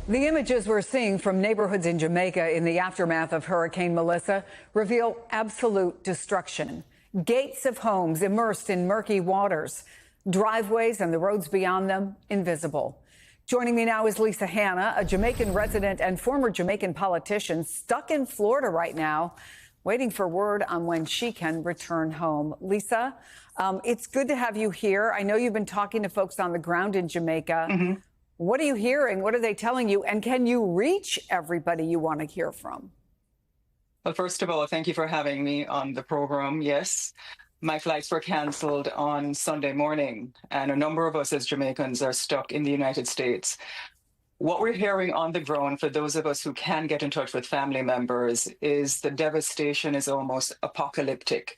The images we're seeing from neighborhoods in Jamaica in the aftermath of Hurricane Melissa reveal absolute destruction. Gates of homes immersed in murky waters, driveways and the roads beyond them invisible. Joining me now is Lisa HANNA, a Jamaican resident and former Jamaican politician stuck in Florida right now, waiting for word on when she can return home. Lisa, it's good to have you here. I know you've been talking to folks on the ground in Jamaica. Mm-hmm. What are you hearing? What are they telling you? And can you reach everybody you want to hear from? Well, first of all, thank you for having me on the program. Yes, my flights were canceled on Sunday morning, and a number of us as Jamaicans are stuck in the United States. What we're hearing on the ground, for those of us who can get in touch with family members, is the devastation is almost apocalyptic.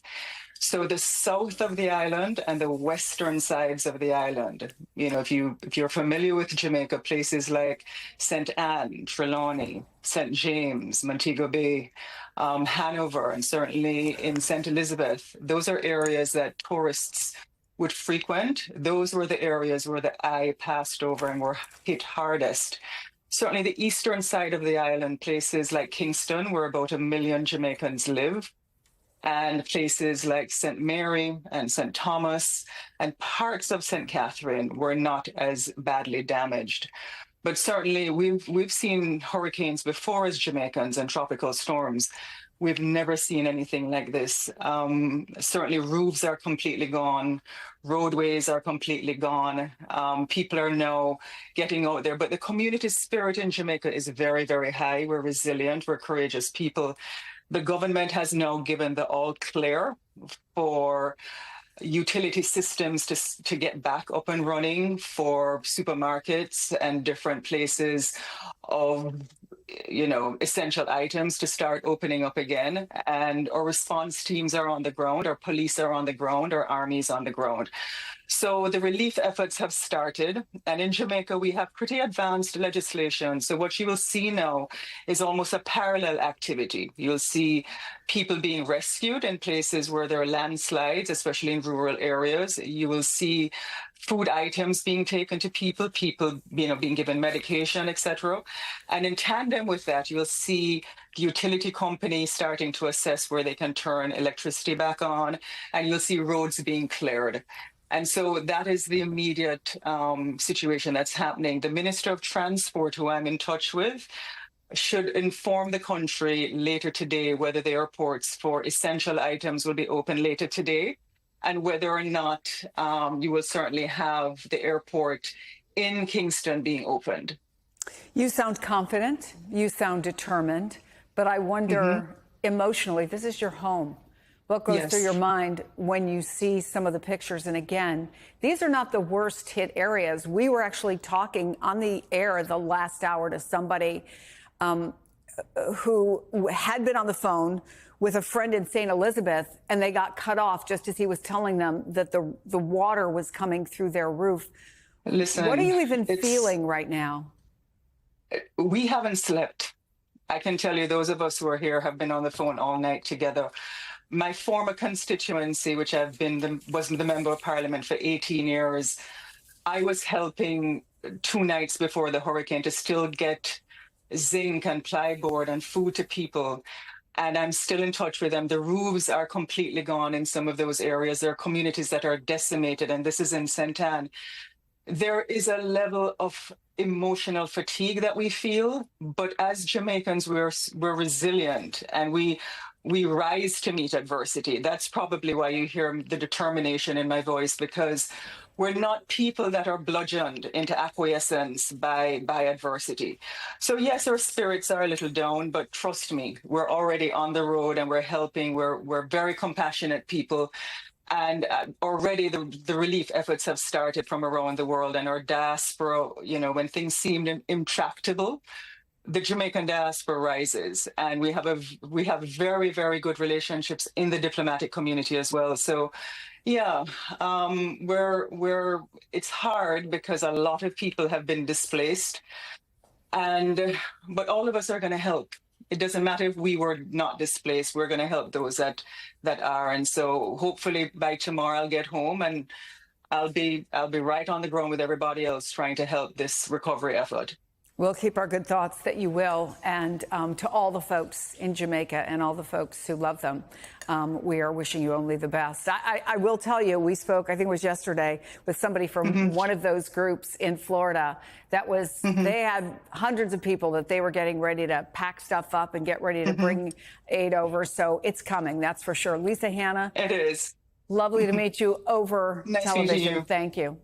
So the south of the island and the western sides of the island, you know, if you're familiar with Jamaica, places like St. Anne, Trelawney, St. James, Montego Bay, Hanover, and certainly in St. Elizabeth, those are areas that tourists would frequent. Those were the areas where the eye passed over and were hit hardest. Certainly the eastern side of the island, places like Kingston, where about 1 million Jamaicans live, and places like St. Mary and St. Thomas and parts of St. Catherine were not as badly damaged. But certainly we've seen hurricanes before as Jamaicans and tropical storms. We've never seen anything like this. Certainly roofs are completely gone. Roadways are completely gone. People are now getting out there. But the community spirit in Jamaica is very, very high. We're resilient. We're courageous people. The government has now given the all clear for utility systems to get back up and running, for supermarkets and different places of, you know, essential items to start opening up again. And our response teams are on the ground, our police are on the ground, our armies on the ground. So the relief efforts have started, and in Jamaica we have pretty advanced legislation. So what you will see now is almost a parallel activity. You'll see people being rescued in places where there are landslides, especially in rural areas. You will see food items being taken to people, being given medication, etc. And in tandem with that, you'll see the utility company starting to assess where they can turn electricity back on, and you'll see roads being cleared. And so that is the immediate situation that's happening. The Minister of Transport, who I'm in touch with, should inform the country later today whether the airports for essential items will be open later today, and whether or not you will certainly have the airport in Kingston being opened. You sound confident, you sound determined, but I wonder emotionally, this is your home. What goes through your mind when you see some of the pictures? And again, these are not the worst hit areas. We were actually talking on the air the last hour to somebody who had been on the phone with a friend in St. Elizabeth, and they got cut off just as he was telling them that the water was coming through their roof. Listen, what are you even feeling right now? We haven't slept. I can tell you, those of us who are here have been on the phone all night together. My former constituency, which was the Member of Parliament for 18 years, I was helping 2 nights before the hurricane to still get zinc and plyboard and food to people. And I'm still in touch with them. The roofs are completely gone in some of those areas. There are communities that are decimated, and this is in St. Anne. There is a level of emotional fatigue that we feel, but as Jamaicans, we're resilient, and we rise to meet adversity. That's probably why you hear the determination in my voice, because we're not people that are bludgeoned into acquiescence by adversity. So yes, our spirits are a little down, but trust me, we're already on the road and we're helping. We're very compassionate people. And already the relief efforts have started from around the world, and our diaspora, you know, when things seemed intractable, the Jamaican diaspora rises, and we have very, very good relationships in the diplomatic community as well. So, yeah, it's hard because a lot of people have been displaced, but all of us are going to help. It doesn't matter if we were not displaced, we're going to help those that are. And so hopefully by tomorrow I'll get home and I'll be right on the ground with everybody else trying to help this recovery effort. We'll keep our good thoughts that you will. And to all the folks in Jamaica and all the folks who love them, we are wishing you only the best. I will tell you, we spoke, I think it was yesterday, with somebody from one of those groups in Florida that was, they had hundreds of people that they were getting ready to pack stuff up and get ready to bring aid over. So it's coming, that's for sure. Lisa Hanna. It is. Lovely to meet you over Nice television. meeting you. Thank you.